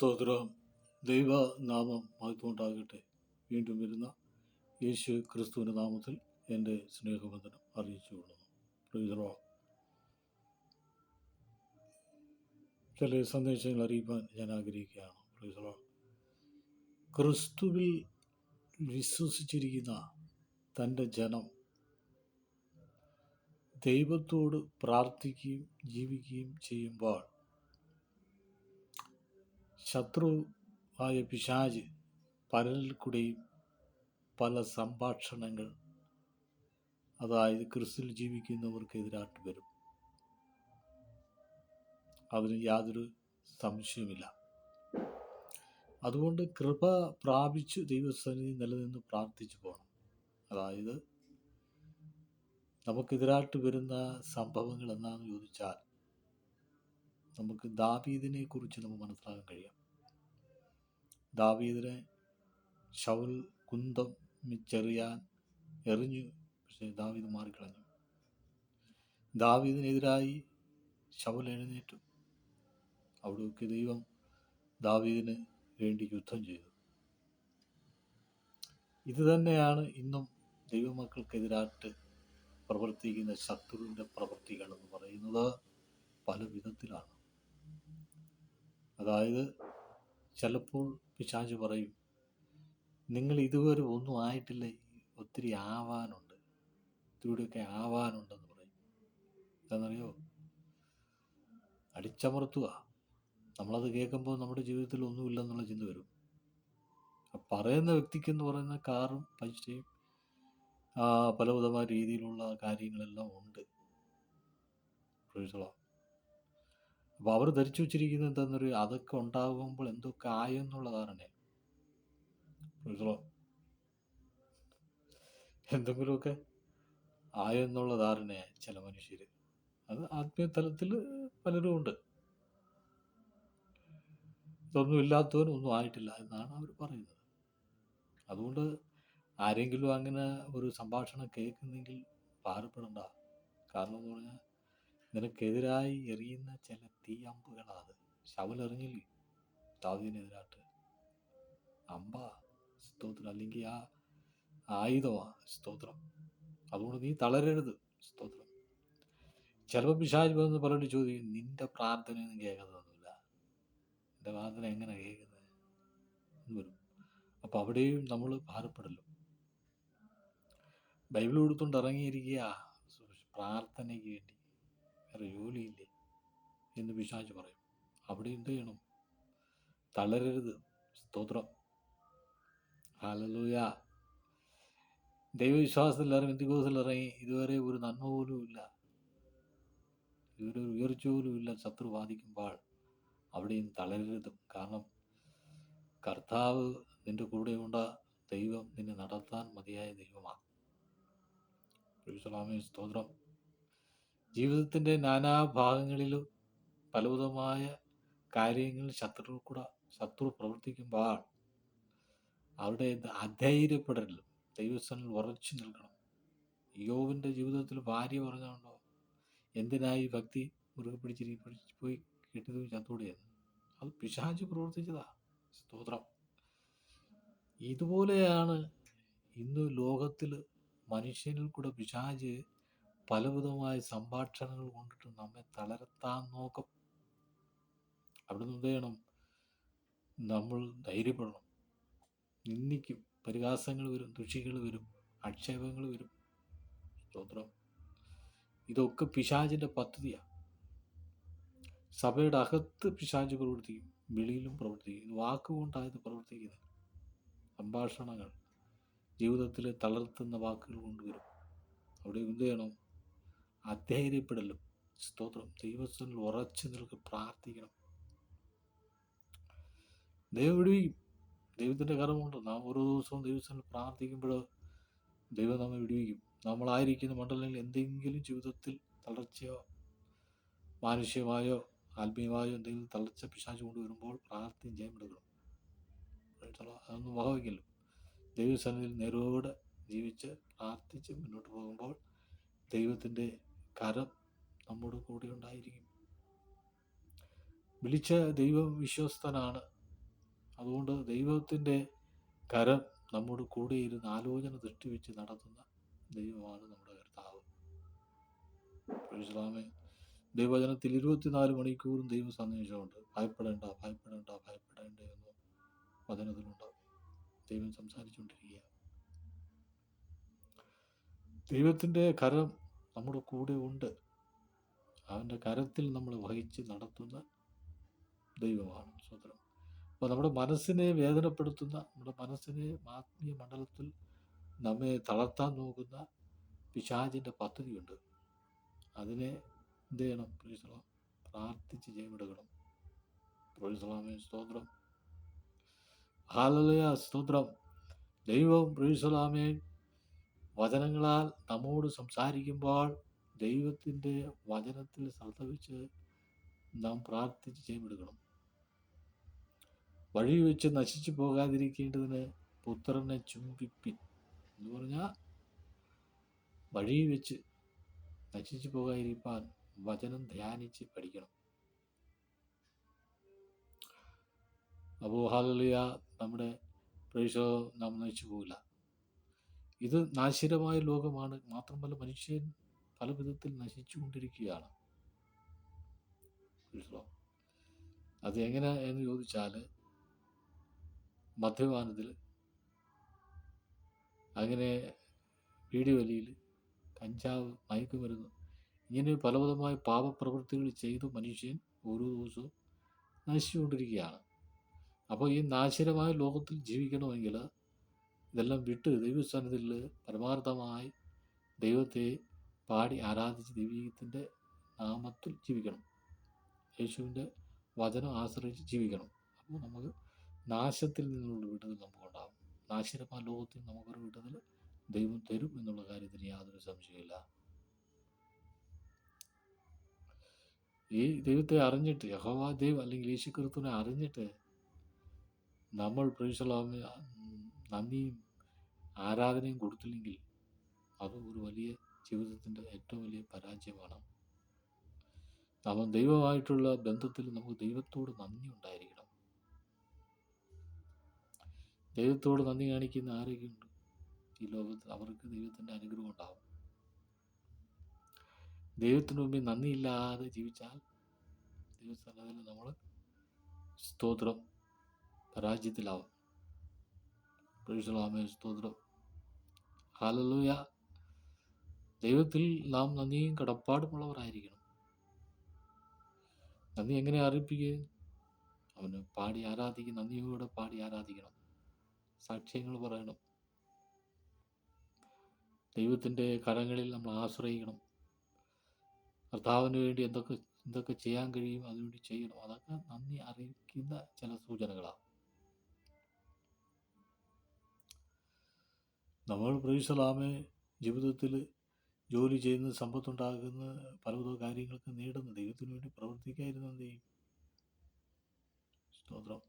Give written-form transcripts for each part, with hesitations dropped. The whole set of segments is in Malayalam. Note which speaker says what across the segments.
Speaker 1: സ്തോത്രം. ദൈവനാമം മഹത്വമുണ്ടാകട്ടെ. വീണ്ടും വരുന്ന യേശു ക്രിസ്തുവിൻ്റെ നാമത്തിൽ എൻ്റെ സ്നേഹവന്ദനം അറിയിച്ചു കൊള്ളുന്നു. Praise the Lord. ചില സന്ദേശങ്ങൾ അറിയിക്കാൻ ഞാൻ ആഗ്രഹിക്കുകയാണ്. Praise the Lord. ക്രിസ്തുവിൽ വിശ്വസിച്ചിരിക്കുന്ന തൻ്റെ ജനം ദൈവത്തോട് പ്രാർത്ഥിക്കുകയും ജീവിക്കുകയും ചെയ്യുമ്പോൾ ശത്രുവായ പിശാച് പലരിൽ കൂടെയും പല സംഭാഷണങ്ങൾ, അതായത് ക്രിസ്തുവിൽ ജീവിക്കുന്നവർക്കെതിരായിട്ട് വരും. അതിന് യാതൊരു സംശയമില്ല. അതുകൊണ്ട് കൃപ പ്രാപിച്ച് ദൈവസന്നിധി നിലനിന്ന് പ്രാർത്ഥിച്ചു പോകണം. അതായത് നമുക്കെതിരായിട്ട് വരുന്ന സംഭവങ്ങൾ എന്താണെന്ന് ചോദിച്ചാൽ, നമുക്ക് ദാവീദിനെ കുറിച്ച് നമുക്ക് മനസ്സിലാക്കാൻ കഴിയാം. ദാവീദിനെ ശൗൽ കുന്തം ചെറിയാൻ എറിഞ്ഞു, പക്ഷേ ദാവീദ് മാറിക്കളഞ്ഞു. ദാവീദിനെതിരായി ശൗൽ എഴുന്നേറ്റു. അവിടെയൊക്കെ ദൈവം ദാവീദിന് വേണ്ടി യുദ്ധം ചെയ്തു. ഇത് തന്നെയാണ് ഇന്നും ദൈവമക്കൾക്കെതിരായിട്ട് പ്രവർത്തിക്കുന്ന ശത്രുവിൻ്റെ പ്രവൃത്തികളെന്ന് പറയുന്നത്. പല വിധത്തിലാണ്. അതായത് ചിലപ്പോൾ പിശാച് പറയും, നിങ്ങൾ ഇതുവരെ ഒന്നും ആയിട്ടില്ല, ഒത്തിരി ആവാനുണ്ട്, ഇതിലൂടെയൊക്കെ ആവാനുണ്ടെന്ന് പറയും. എന്താണെന്നറിയോ? അടിച്ചമർത്തുക. നമ്മളത് കേൾക്കുമ്പോൾ നമ്മുടെ ജീവിതത്തിൽ ഒന്നുമില്ലെന്നുള്ള ചിന്ത വരും. പറയുന്ന വ്യക്തിക്കെന്ന് പറയുന്ന കാറും പൈസയും പലവിധമായ രീതിയിലുള്ള കാര്യങ്ങളെല്ലാം ഉണ്ട്. അപ്പോൾ അവർ ധരിച്ചു വച്ചിരിക്കുന്നത് എന്താണെന്നറിയോ? അതൊക്കെ ഉണ്ടാകുമ്പോൾ എന്തൊക്കെ ആയെന്നുള്ള ധാരണ. എന്തെങ്കിലുമൊക്കെ ആയെന്നുള്ള ധാരണയാണ് ചില മനുഷ്യർ. അത് ആത്മീയ തലത്തിൽ പലരും ഉണ്ട്. ഇതൊന്നും ഇല്ലാത്തവനും ഒന്നും ആയിട്ടില്ല എന്നാണ് അവർ പറയുന്നത്. അതുകൊണ്ട് ആരെങ്കിലും അങ്ങനെ ഒരു സംഭാഷണം കേൾക്കുന്നെങ്കിൽ ഭാരപ്പെടണ്ട. കാരണം എന്ന് പറഞ്ഞാൽ നിനക്കെതിരായി എറിയുന്ന ചില തീയമ്പുകളാണ്. ശൗൽ എറിഞ്ഞില്ലേ ദാവീദിനെതിരായിട്ട്? അമ്പ സ്തോത്രം, അല്ലെങ്കിൽ ആ ആയുധമാണ് സ്തോത്രം. അതുകൊണ്ട് നീ തളരരുത് സ്തോത്രം. ചിലപ്പോൾ പിശാച് വന്ന് പലരും ചോദിക്കും, നിന്റെ പ്രാർത്ഥനയൊന്നും കേൾക്കുന്നൊന്നുമില്ല, നിന്റെ പ്രാർത്ഥന എങ്ങനെ കേൾക്കുന്നത് എന്ന് വരും. അപ്പം അവിടെയും നമ്മൾ ഭാരപ്പെടല്ലോ. ബൈബിൾ കൊടുത്തുകൊണ്ട് ഇറങ്ങിയിരിക്കുക പ്രാർത്ഥനയ്ക്ക് വേണ്ടി, വേറെ ജോലിയില്ലേ എന്ന് പിശാച് പറയും. അവിടെ എന്ത് ചെയ്യണം? തളരരുത് സ്തോത്രം. ഹല്ലേലൂയ. ദൈവവിശ്വാസത്തിൽ ഇറങ്ങി, പെന്തിക്കോസിൽ ഇറങ്ങി, ഇതുവരെ ഒരു നന്മ പോലും ഇല്ല, ഇതുവരെ ഒരു ഉയർച്ച പോലും ഇല്ല, ശത്രു ബാധിക്കുമ്പോൾ അവിടെയും തളരരുത്. കാരണം കർത്താവ് നിന്റെ കൂടെയുണ്ട ദൈവം നിന്നെ നടത്താൻ മതിയായ ദൈവമാണ്. സ്തോത്രം. ജീവിതത്തിൻ്റെ നാനാഭാഗങ്ങളിലും പലവിധമായ കാര്യങ്ങൾ ശത്രു പ്രവർത്തിക്കുമ്പോൾ അവിടെ അധൈര്യപ്പെടരുത്. ദൈവസ്ഥനിൽ ഉറച്ചു നിൽക്കണം. യോബിൻ്റെ ജീവിതത്തിൽ ഭാര്യ പറഞ്ഞുകൊണ്ടോ, എന്തിനായി ഭക്തി മുറുകെ പിടിച്ച് പോയി കെട്ടിയത് ചത്തോടെയെന്ന്? അത് പിശാച് പ്രവർത്തിച്ചതാ. സ്തോത്രം. ഇതുപോലെയാണ് ഇന്ന് ലോകത്തിൽ മനുഷ്യനിൽ കൂടെ പിശാച് പലവിധമായ സംഭാഷണങ്ങൾ കൊണ്ടിട്ട് നമ്മെ തളർത്താൻ നോക്കും. അവിടെ നിന്ന് എന്ത് ചെയ്യണം? നമ്മൾ ധൈര്യപ്പെടണം. നിന്ദിക്കും, പരിഹാസങ്ങൾ വരും, ദുഷികൾ വരും, ആക്ഷേപങ്ങൾ വരും. സ്തോത്രം. ഇതൊക്കെ പിശാചിൻ്റെ പദ്ധതിയാണ്. സഭയുടെ അകത്ത് പിശാച് പ്രവർത്തിക്കും, വെളിയിലും പ്രവർത്തിക്കും. വാക്കുകൊണ്ടായത് പ്രവർത്തിക്കുന്നത്. സംഭാഷണങ്ങൾ, ജീവിതത്തിൽ തളർത്തുന്ന വാക്കുകൾ കൊണ്ടുവരും. അവിടെ എന്ത് ചെയ്യണം? അധൈര്യപ്പെടലും സ്തോത്രം. ദൈവത്തിൽ ഉറച്ചു നിൽക്ക്, പ്രാർത്ഥിക്കണം. ദൈവം വിടുവിക്കും. ദൈവത്തിൻ്റെ കരമുണ്ട്. നാം ഓരോ ദിവസവും ദൈവത്തിൽ പ്രാർത്ഥിക്കുമ്പോൾ ദൈവം നമ്മെ വിടുവിക്കും. നമ്മളായിരിക്കുന്ന മണ്ഡലങ്ങളിൽ എന്തെങ്കിലും ജീവിതത്തിൽ തളർച്ചയോ മാനുഷികമായോ ആത്മീയമായോ എന്തെങ്കിലും തളർച്ച പിശാച് കൊണ്ടുവരുമ്പോൾ പ്രാർത്ഥന ജയമെടുക്കണം. അതൊന്നും വകവയ്ക്കല്ലോ. ദൈവസന്നിധിയിൽ നേരോടെ ജീവിച്ച് പ്രാർത്ഥിച്ച് മുന്നോട്ട് പോകുമ്പോൾ ദൈവത്തിൻ്റെ കരം നമ്മുടെ കൂടെ ഉണ്ടായിരിക്കും. വിളിച്ച ദൈവം വിശ്വസ്തനാണ്. അതുകൊണ്ട് ദൈവത്തിൻ്റെ കരം നമ്മുടെ കൂടെ ഇരുന്ന് ആലോചന ദൃഷ്ടിവെച്ച് നടത്തുന്ന ദൈവമാണ് നമ്മുടെ കർത്താവ്. പ്രൈസ്. ദൈവവചനത്തിൽ 24 മണിക്കൂറും ദൈവ സന്ദേശമുണ്ട്. ഭയപ്പെടേണ്ട, ഭയപ്പെടേണ്ട, ഭയപ്പെടേണ്ട എന്ന് വചനത്തിലുണ്ട്. ദൈവം സംസാരിച്ചുകൊണ്ടിരിക്കുക. ദൈവത്തിൻ്റെ കരം നമ്മുടെ കൂടെ ഉണ്ട്. അവൻ്റെ കരത്തിൽ നമ്മൾ വഹിച്ച് നടത്തുന്ന ദൈവമാണ്. സ്വതന്ത്രം. അപ്പോൾ നമ്മുടെ മനസ്സിനെ വേദനപ്പെടുത്തുന്ന, നമ്മുടെ മനസ്സിനെ ആത്മീയ മണ്ഡലത്തിൽ നമ്മെ തളർത്താൻ നോക്കുന്ന പിശാചിൻ്റെ പദ്ധതിയുണ്ട്. അതിനെ എന്ത് ചെയ്യണം? പ്രാർത്ഥിച്ച് ജയമെടുക്കണം. പ്രൈസ്. സ്തോത്രം. ഹല്ലേലൂയ. സ്തോത്രം. ദൈവം പ്രൈസ് വചനങ്ങളാൽ നമ്മോട് സംസാരിക്കുമ്പോൾ ദൈവത്തിൻ്റെ വചനത്തിൽ ശ്രദ്ധ വെച്ച് നാം പ്രാർത്ഥിച്ച് ജയമെടുക്കണം. വഴി വെച്ച് നശിച്ചു പോകാതിരിക്കേണ്ടതിന് പുത്രനെ ചുംബിപ്പിൻ എന്ന് പറഞ്ഞാൽ, വഴി വെച്ച് നശിച്ചു പോകാതിരിക്കാൻ വചനം ധ്യാനിച്ച് പഠിക്കണം. അപ്പോൾ ഹല്ലേലൂയ, നമ്മുടെ പ്രൈസോ നാം നശിച്ചു പോകില്ല. ഇത് നാശകരമായ ലോകമാണ്. മാത്രമല്ല, മനുഷ്യൻ പല വിധത്തിൽ നശിച്ചുകൊണ്ടിരിക്കുകയാണ്. അത് എങ്ങനെ എന്ന് ചോദിച്ചാൽ, മദ്യപാനത്തിൽ, അങ്ങനെ വീഡിയോലിയിൽ, കഞ്ചാവ്, മയക്കുമരുന്ന്, ഇങ്ങനെ പലവിധമായ പാപപ്രവൃത്തികൾ ചെയ്ത് മനുഷ്യൻ ഓരോ ദിവസവും നശിച്ചുകൊണ്ടിരിക്കുകയാണ്. അപ്പോൾ ഈ നാശകരമായ ലോകത്തിൽ ജീവിക്കണമെങ്കിൽ ഇതെല്ലാം വിട്ട് ദൈവസ്ഥാനത്തിൽ പരമാർത്ഥമായി ദൈവത്തെ പാടി ആരാധിച്ച് ദൈവത്തിൻ്റെ നാമത്തിൽ ജീവിക്കണം. യേശുവിൻ്റെ വചനം ആശ്രയിച്ച് ജീവിക്കണം. അപ്പോൾ നമുക്ക് നാശത്തിൽ നിന്നുള്ള വിടുതൽ നമുക്കുണ്ടാകും. നാശകരമായ ലോകത്തിൽ നമുക്കൊരു വിടുതൽ ദൈവം തരും എന്നുള്ള കാര്യത്തിന് യാതൊരു സംശയമില്ല. ഈ ദൈവത്തെ അറിഞ്ഞിട്ട്, യഹോവ ദൈവം അല്ലെങ്കിൽ യേശു ക്രിസ്തുവിനെ അറിഞ്ഞിട്ട് നമ്മൾ പ്രൈസലാമ നന്ദിയും ആരാധനയും കൊടുത്തില്ലെങ്കിൽ അത് ഒരു വലിയ ജീവിതത്തിൻ്റെ ഏറ്റവും വലിയ പരാജയമാണ്. നമ്മൾ ദൈവമായിട്ടുള്ള ബന്ധത്തിൽ നമുക്ക് ദൈവത്തോട് നന്ദി ഉണ്ടായിരിക്കണം. ദൈവത്തോട് നന്ദി കാണിക്കുന്ന ആരൊക്കെയുണ്ട് ഈ ലോകത്തിൽ? അവർക്ക് ദൈവത്തിൻ്റെ അനുഗ്രഹം ഉണ്ടാവും. ദൈവത്തിന് മുമ്പിൽ നന്ദിയില്ലാതെ ജീവിച്ചാൽ ദൈവസ്ഥാനത്തിൽ നമ്മൾ സ്തോത്രം പരാജയത്തിലാവും. പ്രൈസലാമേ. സ്തോത്രം. ഹല്ലേലൂയ. ദൈവത്തിൽ നാം നന്ദിയും കടപ്പാടുമുള്ളവരായിരിക്കണം. നന്ദി എങ്ങനെ അറിയിപ്പിക്കുക? അവന് പാടി ആരാധിക്കും. നന്ദിയോടെ പാടി ആരാധിക്കണം. സാക്ഷ്യങ്ങൾ പറയണം. ദൈവത്തിൻ്റെ കരങ്ങളിൽ നമ്മൾ ആശ്രയിക്കണം. കർത്താവിന് വേണ്ടി എന്തൊക്കെ ചെയ്യാൻ കഴിയും അതിനുവേണ്ടി ചെയ്യണം. അതൊക്കെ നന്ദി അറിയിക്കുന്ന ചില സൂചനകളാണ്. നമ്മൾ പ്രൈസലാമേ ജീവിതത്തിൽ ജോലി ചെയ്യുന്ന, സമ്പത്തുണ്ടാകുന്ന, പലവിധ കാര്യങ്ങൾക്ക് നേടുന്ന, ദൈവത്തിന് വേണ്ടി പ്രവർത്തിക്കാതിരുന്ന എന്ത് ചെയ്യും? സ്തോത്രം.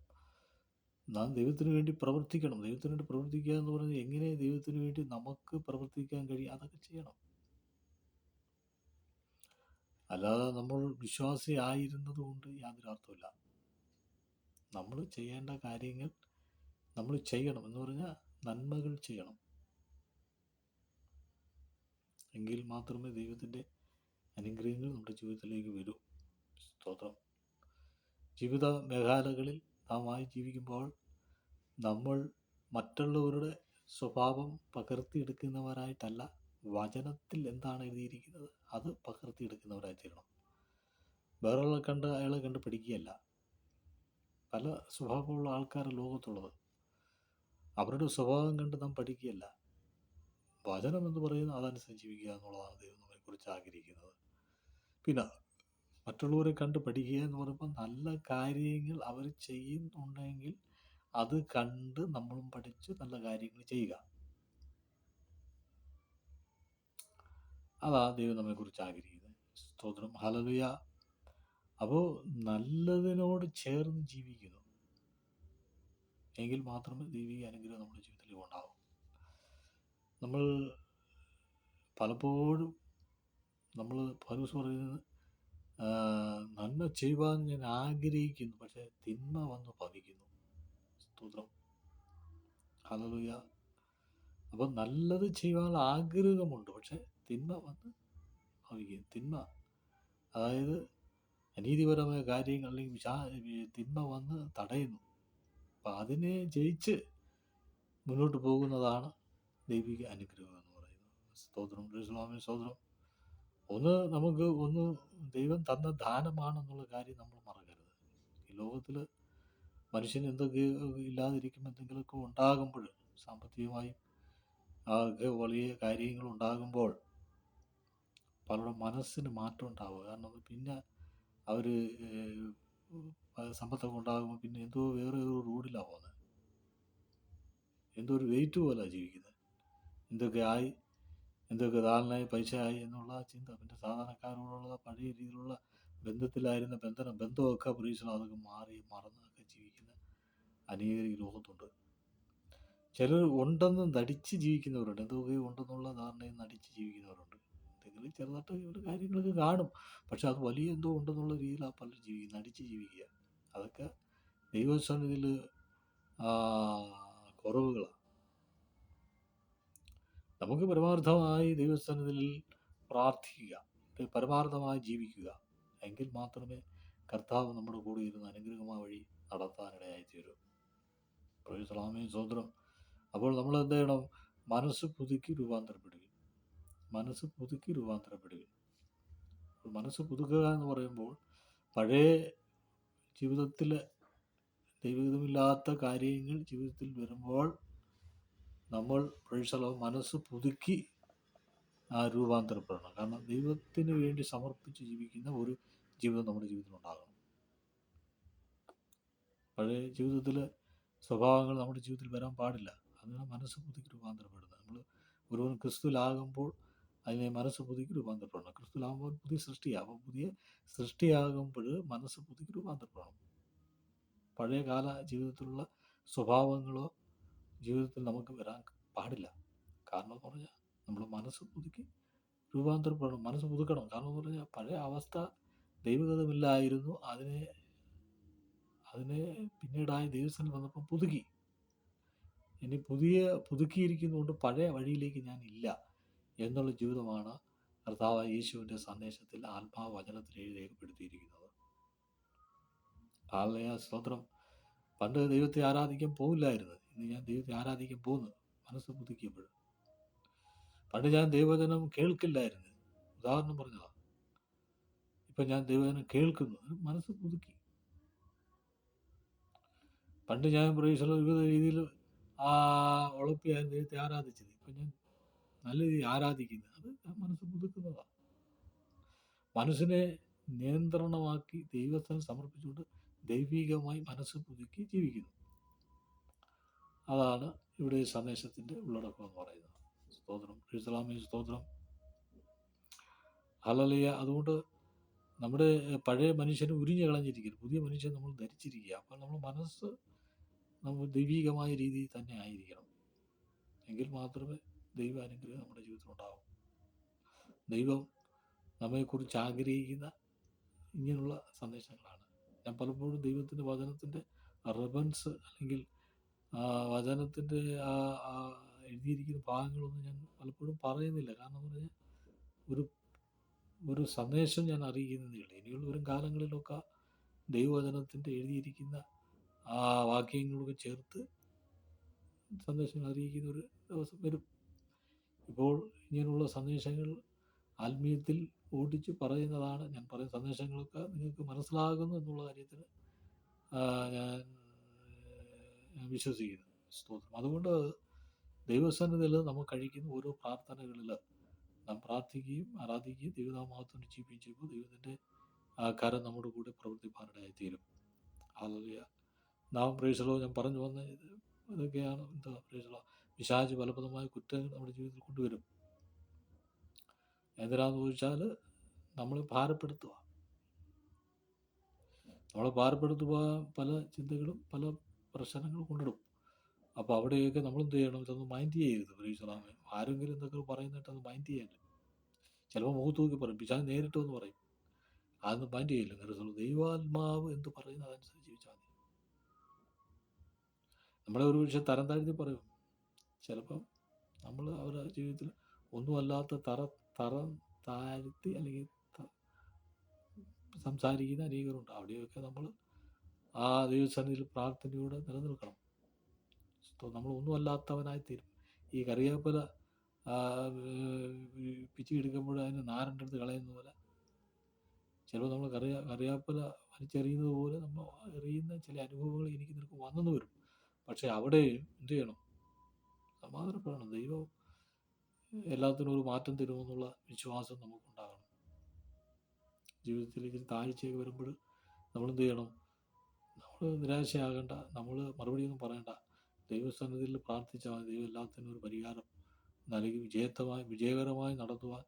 Speaker 1: നാം ദൈവത്തിന് വേണ്ടി പ്രവർത്തിക്കണം. ദൈവത്തിന് വേണ്ടി പ്രവർത്തിക്കുക എന്ന് പറഞ്ഞാൽ എങ്ങനെ ദൈവത്തിന് വേണ്ടി നമുക്ക് പ്രവർത്തിക്കാൻ കഴിയും അതൊക്കെ ചെയ്യണം. അല്ലാതെ നമ്മൾ വിശ്വാസി ആയിരുന്നത് കൊണ്ട് യാതൊരു അർത്ഥമില്ല. നമ്മൾ ചെയ്യേണ്ട കാര്യങ്ങൾ നമ്മൾ ചെയ്യണം എന്ന് പറഞ്ഞാൽ നന്മകൾ ചെയ്യണം. എങ്കിൽ മാത്രമേ ദൈവത്തിൻ്റെ അനുഗ്രഹങ്ങൾ നമ്മുടെ ജീവിതത്തിലേക്ക് വരൂ. സ്തോത്രം. ജീവിത മേഖലകളിൽ നാമായി ജീവിക്കുമ്പോൾ നമ്മൾ മറ്റുള്ളവരുടെ സ്വഭാവം പകർത്തിയെടുക്കുന്നവരായിട്ടല്ല, വചനത്തിൽ എന്താണ് എഴുതിയിരിക്കുന്നത് അത് പകർത്തിയെടുക്കുന്നവരായി തീരണം. വേറൊരാളെ കണ്ട് അയാളെ കണ്ട് പഠിക്കുകയല്ല. പല സ്വഭാവമുള്ള ആൾക്കാർ ലോകത്തുള്ളത്. അവരുടെ സ്വഭാവം കണ്ട് നാം പഠിക്കുകയല്ല. വചനം എന്ന് പറയുന്നത് അതനുസരിച്ച് ജീവിക്കുക എന്നുള്ളതാണ് ദൈവം നമ്മളെക്കുറിച്ച് ആഗ്രഹിക്കുന്നത്. പിന്നെ മറ്റുള്ളവരെ കണ്ട് പഠിക്കുക എന്ന് പറയുമ്പോൾ നല്ല കാര്യങ്ങൾ അവർ ചെയ്യുന്നുണ്ടെങ്കിൽ അത് കണ്ട് നമ്മളും പഠിച്ച് നല്ല കാര്യങ്ങൾ ചെയ്യുക. അതാ ദൈവം നമ്മെക്കുറിച്ച് ആഗ്രഹിക്കുന്നത്. സ്തോത്രം. ഹല്ലേലൂയ. അപ്പോൾ നല്ലതിനോട് ചേർന്ന് ജീവിക്കുന്നു എങ്കിൽ മാത്രമേ ദൈവിക അനുഗ്രഹം നമ്മുടെ ജീവിതത്തിൽ ഉണ്ടാവും. നമ്മൾ പലപ്പോഴും പൗലോസ് പറയുന്നത് നന്മ ചെയ്യുവാൻ ഞാൻ ആഗ്രഹിക്കുന്നു, പക്ഷേ തിന്മ വന്ന് ഭവിക്കുന്നു. സ്തോത്രം. ഹല്ലേലൂയ. അപ്പം നല്ലത് ചെയ്യുവാനുള്ള ആഗ്രഹമുണ്ട്, പക്ഷെ തിന്മ വന്ന് ഭവിക്കും. തിന്മ, അതായത് അനീതിപരമായ കാര്യങ്ങൾ അല്ലെങ്കിൽ തിന്മ വന്ന് തടയുന്നു. അപ്പം അതിനെ ജയിച്ച് മുന്നോട്ട് പോകുന്നതാണ് ദൈവിക അനുഗ്രഹം എന്ന് പറയുന്നത്. സ്തോത്രം, സ്വാമി സ്തോത്രം. ഒന്ന് ദൈവം തന്ന ദാനമാണെന്നുള്ള കാര്യം നമ്മൾ മറക്കരുത്. ഈ ലോകത്തിൽ മനുഷ്യന് എന്തൊക്കെ ഇല്ലാതിരിക്കും, എന്തെങ്കിലുമൊക്കെ ഉണ്ടാകുമ്പോൾ, സാമ്പത്തികമായും ഒക്കെ വലിയ കാര്യങ്ങൾ ഉണ്ടാകുമ്പോൾ പലരുടെ മനസ്സിന് മാറ്റം ഉണ്ടാവുക. കാരണം പിന്നെ അവർ സമ്പത്തൊക്കെ ഉണ്ടാകുമ്പോൾ പിന്നെ എന്തോ വേറെ ഒരു റൂഡിലാണ് പോകുന്നത്, എന്തോ ഒരു വെയിറ്റ് പോലെയാണ് ജീവിക്കുന്നത്. എന്തൊക്കെ ധാരണയായി പൈസ ആയി എന്നുള്ള ചിന്ത. പിന്നെ സാധാരണക്കാരോടുള്ള പഴയ രീതിയിലുള്ള ബന്ധത്തിലായിരുന്ന ബന്ധമൊക്കെ പ്രീശണം അതൊക്കെ മറന്നൊക്കെ ജീവിക്കുന്ന അനേകം ഈ ലോകത്തുണ്ട്. ചിലർ ഉണ്ടെന്ന് നടിച്ച് ജീവിക്കുന്നവരുണ്ട്, എന്തൊക്കെ ഉണ്ടെന്നുള്ള ധാരണയിൽ നടിച്ച് ജീവിക്കുന്നവരുണ്ട്. എന്തെങ്കിലും ചെറുതായിട്ട് കാര്യങ്ങളൊക്കെ കാണും, പക്ഷെ അത് വലിയ എന്തോ ഉണ്ടെന്നുള്ള രീതിയിലാണ് പലരും ജീവിക്കുന്നത്, നടിച്ച് ജീവിക്കുക. അതൊക്കെ ദൈവസന്നിധിയിൽ കുറവുകളാണ്. നമുക്ക് പരമാർത്ഥമായി ദൈവസന്നിധിയിൽ പ്രാർത്ഥിക്കുക, പരമാർത്ഥമായി ജീവിക്കുക, എങ്കിൽ മാത്രമേ കർത്താവ് നമ്മുടെ കൂടെ ഇരുന്ന് അനുഗ്രഹമായ വഴി നടത്താനിടയായി തീരും. പ്രൈസ് സ്വതന്ത്രം. അപ്പോൾ നമ്മൾ എന്ത് ചെയ്യണം? മനസ്സ് പുതുക്കി രൂപാന്തരപ്പെടുക. മനസ്സ് പുതുക്കുക എന്ന് പറയുമ്പോൾ പഴയ ജീവിതത്തിൽ ദൈവഹിതമില്ലാത്ത കാര്യങ്ങൾ ജീവിതത്തിൽ വരുമ്പോൾ നമ്മൾ മനസ്സ് പുതുക്കി രൂപാന്തരപ്പെടണം. കാരണം ദൈവത്തിന് വേണ്ടി സമർപ്പിച്ച് ജീവിക്കുന്ന ഒരു ജീവിതം നമ്മുടെ ജീവിതത്തിൽ ഉണ്ടാകണം. പഴയ ജീവിതത്തിൽ സ്വഭാവങ്ങൾ നമ്മുടെ ജീവിതത്തിൽ വരാൻ പാടില്ല. അതിനാണ് മനസ്സ് പുതുക്കി രൂപാന്തരപ്പെടുന്നത്. നമ്മൾ ഒരുവൻ ക്രിസ്തുവിലാകുമ്പോൾ അതിനെ മനസ്സ് പുതുക്കി രൂപാന്തരപ്പെടണം. ക്രിസ്തുവിലാകുമ്പോൾ പുതിയ സൃഷ്ടിയാണ്. അപ്പോൾ പുതിയ സൃഷ്ടിയാകുമ്പോൾ മനസ്സ് പുതുക്കി രൂപാന്തരപ്പെടണം. പഴയ കാല ജീവിതത്തിലുള്ള സ്വഭാവങ്ങളോ ജീവിതത്തിൽ നമുക്ക് വരാൻ പാടില്ല. കാരണം എന്ന് പറഞ്ഞാൽ നമ്മൾ മനസ്സ് പുതുക്കി രൂപാന്തരപ്പെടണം, മനസ്സ് പുതുക്കണം. കാരണം എന്ന് പറഞ്ഞാൽ പഴയ അവസ്ഥ ദൈവഗതമില്ലായിരുന്നു, അതിനെ പിന്നീടായി ദൈവസ്ഥനിൽ വന്നപ്പോൾ പുതുക്കി. ഇനി പുതുക്കിയിരിക്കുന്നതുകൊണ്ട് പഴയ വഴിയിലേക്ക് ഞാൻ ഇല്ല എന്നുള്ള ജീവിതമാണ് കർത്താവായ യേശുവിൻ്റെ സന്ദേശത്തിൽ ആത്മാവചനത്തിൽ രേഖപ്പെടുത്തിയിരിക്കുന്നത്. ഹല്ലേലൂയ, സ്തോത്രം. പണ്ട് ദൈവത്തെ ആരാധിക്കാൻ പോകില്ലായിരുന്നു, ഇന്ന് ഞാൻ ദൈവത്തെ ആരാധിക്കാൻ പോകുന്നു, മനസ്സ് പുതുക്കിയപ്പോൾ. പണ്ട് ഞാൻ ദൈവവചനം കേൾക്കില്ലായിരുന്നു, ഉദാഹരണം പറഞ്ഞതാണ്. ഇപ്പം ഞാൻ ദൈവവചനം കേൾക്കുന്നു, മനസ്സ് പുതുക്കി. പണ്ട് ഞാൻ വിവിധ രീതിയിൽ ഉളപ്പിയായിരുന്നു ദൈവത്തെ ആരാധിച്ചത്. ഇപ്പം ഞാൻ നല്ല രീതിയിൽ ആരാധിക്കുന്നത്, അത് മനസ്സ് പുതുക്കുന്നതാണ്. മനസ്സിനെ നിയന്ത്രണമാക്കി ദൈവത്തിന് സമർപ്പിച്ചുകൊണ്ട് ദൈവികമായി മനസ്സ് പുതുക്കി ജീവിക്കുന്നു. അതാണ് ഇവിടെ സന്ദേശത്തിൻ്റെ ഉള്ളടക്കം എന്ന് പറയുന്നത്. സ്തോത്രം, ഇസ്ലാമി സ്തോത്രം, ഹല്ലേലൂയ. അതുകൊണ്ട് നമ്മുടെ പഴയ മനുഷ്യനെ ഉരിഞ്ഞു കളഞ്ഞിരിക്കുന്നു, പുതിയ മനുഷ്യൻ നമ്മൾ ധരിച്ചിരിക്കുക. അപ്പോൾ നമ്മൾ മനസ്സ് നമ്മൾ ദൈവികമായ രീതിയിൽ തന്നെ ആയിരിക്കണം, എങ്കിൽ മാത്രമേ ദൈവ അനുഗ്രഹം നമ്മുടെ ജീവിതത്തിൽ ഉണ്ടാകും. ദൈവം നമ്മെക്കുറിച്ച് ആഗ്രഹിക്കുന്ന ഇങ്ങനെയുള്ള സന്ദേശങ്ങളാണ്. ഞാൻ പലപ്പോഴും ദൈവത്തിൻ്റെ വചനത്തിൻ്റെ റെഫറൻസ് അല്ലെങ്കിൽ വചനത്തിൻ്റെ എഴുതിയിരിക്കുന്ന ഭാഗങ്ങളൊന്നും ഞാൻ പലപ്പോഴും പറയുന്നില്ല. കാരണം എന്ന് പറഞ്ഞാൽ ഒരു സന്ദേശം ഞാൻ അറിയിക്കുന്നതേ ഉള്ളൂ. ഇനിയുള്ള വരും കാലങ്ങളിലൊക്കെ ദൈവവചനത്തിൻ്റെ എഴുതിയിരിക്കുന്ന വാക്യങ്ങളൊക്കെ ചേർത്ത് സന്ദേശങ്ങൾ അറിയിക്കുന്ന ഒരു ദിവസം വരും. ഇപ്പോൾ ഇങ്ങനെയുള്ള സന്ദേശങ്ങൾ ആത്മീയത്തിൽ ഓടിച്ച് പറയുന്നതാണ്. ഞാൻ പറയുന്ന സന്ദേശങ്ങളൊക്കെ നിങ്ങൾക്ക് മനസ്സിലാകുന്നു എന്നുള്ള കാര്യത്തിൽ ഞാൻ വിശ്വസിക്കുന്നു. സ്തോത്രം. അതുകൊണ്ട് ദൈവസന്നിധിയിൽ നമ്മൾ കഴിക്കുന്ന ഓരോ പ്രാർത്ഥനകളിൽ നാം പ്രാർത്ഥിക്കുകയും ആരാധിക്കുകയും ദൈവനാമത്തിന് ജീവിക്കുകയും ചെയ്യുമ്പോൾ ദൈവത്തിൻ്റെ കരം നമ്മുടെ കൂടെ പ്രവർത്തിപ്പാനിടയായി തീരും. ഹല്ലേലൂയ. നാം പ്രൈസലോ ഞാൻ പറഞ്ഞു വന്ന ഇതൊക്കെയാണ്. എന്താ പ്രൈസലോ, പിശാച് ഫലപ്രദമായ കുറ്റങ്ങൾ നമ്മുടെ ജീവിതത്തിൽ കൊണ്ടുവരും. എന്തിനാന്ന് ചോദിച്ചാൽ നമ്മളെ ഭാരപ്പെടുത്തുക. പല ചിന്തകളും പല പ്രശ്നങ്ങളും കൊണ്ടിടും. അപ്പോൾ അവിടെയൊക്കെ നമ്മൾ എന്ത് ചെയ്യണം? ഇതൊന്നും മൈൻഡ് ചെയ്യരുത്. പ്രൈസലാമേ. ആരെങ്കിലും എന്തൊക്കെ പറയുന്നിട്ട് അത് മൈൻഡ് ചെയ്യരുത്. ചിലപ്പോൾ മുഖത്ത് നോക്കി പറയും, പിശാച് നേരിട്ട് എന്ന് പറയും, അതൊന്നും മൈൻഡ് ചെയ്യില്ല. ദൈവാത്മാവ് എന്ത് പറയുന്നത് അതനുസരിച്ച് ജീവിച്ചാൽ മതി. നമ്മളെ ഒരു പക്ഷേ തരം താഴ്ത്തി പറയും. ചിലപ്പം നമ്മൾ അവരുടെ ജീവിതത്തിൽ ഒന്നുമല്ലാത്ത തരം താഴ്ത്തി അല്ലെങ്കിൽ സംസാരിക്കുന്ന അനേകരുണ്ട്. അവിടെയൊക്കെ നമ്മൾ ആ ദൈവസന്നിധിയിൽ പ്രാർത്ഥനയോടെ നിലനിൽക്കണം. നമ്മൾ ഒന്നുമല്ലാത്തവനായി തീരും. ഈ കറിവേപ്പില പിച്ചി എടുക്കുമ്പോൾ അതിന് നാരൻ്റെ അടുത്ത് കളയുന്ന പോലെ, ചിലപ്പോൾ നമ്മൾ കറിവേപ്പില വലിച്ചെറിയുന്നത് പോലെ നമ്മൾ എറിയുന്ന ചില അനുഭവങ്ങൾ എനിക്ക് നിനക്ക് വന്നെന്ന് വരും. പക്ഷെ അവിടെ എന്ത് ചെയ്യണം? സമാധാനപ്പെടണം. ദൈവം എല്ലാത്തിനും ഒരു മാറ്റം തരുമെന്നുള്ള വിശ്വാസം നമുക്കുണ്ടാകണം. ജീവിതത്തിൽ ഇതിൽ താഴ്ചയൊക്കെ വരുമ്പോൾ നമ്മൾ എന്ത് ചെയ്യണം? നമ്മൾ നിരാശയാകേണ്ട, നമ്മൾ മറുപടിയൊന്നും പറയണ്ട. ദൈവസന്നിധിയിൽ പ്രാർത്ഥിച്ചാൽ ദൈവം എല്ലാത്തിനും ഒരു പരിഹാരം നൽകി വിജയകരമായി നടത്തുവാൻ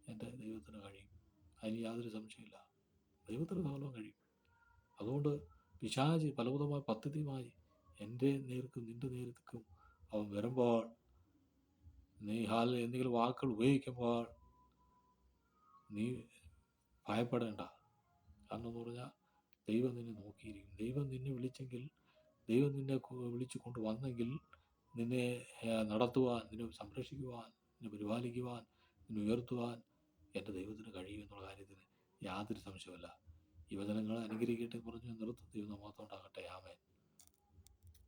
Speaker 1: എൻ്റെ ദൈവത്തിന് കഴിയും. അതിന് യാതൊരു സംശയമില്ല. ദൈവത്തിന് സകലവും കഴിയും. അതുകൊണ്ട് പിശാച് പലവിധമായ പദ്ധതിയുമായി എൻ്റെ നേർക്കും നിൻ്റെ നേർക്കും അവൻ വരുമ്പോൾ, നീ എന്തെങ്കിലും വാക്കുകൾ ഉപയോഗിക്കുമ്പോൾ നീ ഭയപ്പെടേണ്ട. കാരണം എന്ന് പറഞ്ഞാൽ ദൈവം നിന്നെ നോക്കിയിരിക്കും. ദൈവം നിന്നെ വിളിച്ചെങ്കിൽ, ദൈവം നിന്നെ വിളിച്ചു കൊണ്ട് വന്നെങ്കിൽ നിന്നെ നടത്തുവാൻ, നിന്നെ സംരക്ഷിക്കുവാൻ, നിന്നെ പരിപാലിക്കുവാൻ, നിന്നെ ഉയർത്തുവാൻ എൻ്റെ ദൈവത്തിന് കഴിയുമെന്നുള്ള കാര്യത്തിന് യാതൊരു സംശയമില്ല. ഈ വചനങ്ങളെ അനുഗ്രഹിക്കട്ടെ പറഞ്ഞു നിർത്തും. ദൈവം മാത്രം ഉണ്ടാകട്ടെ. ആമേൻ.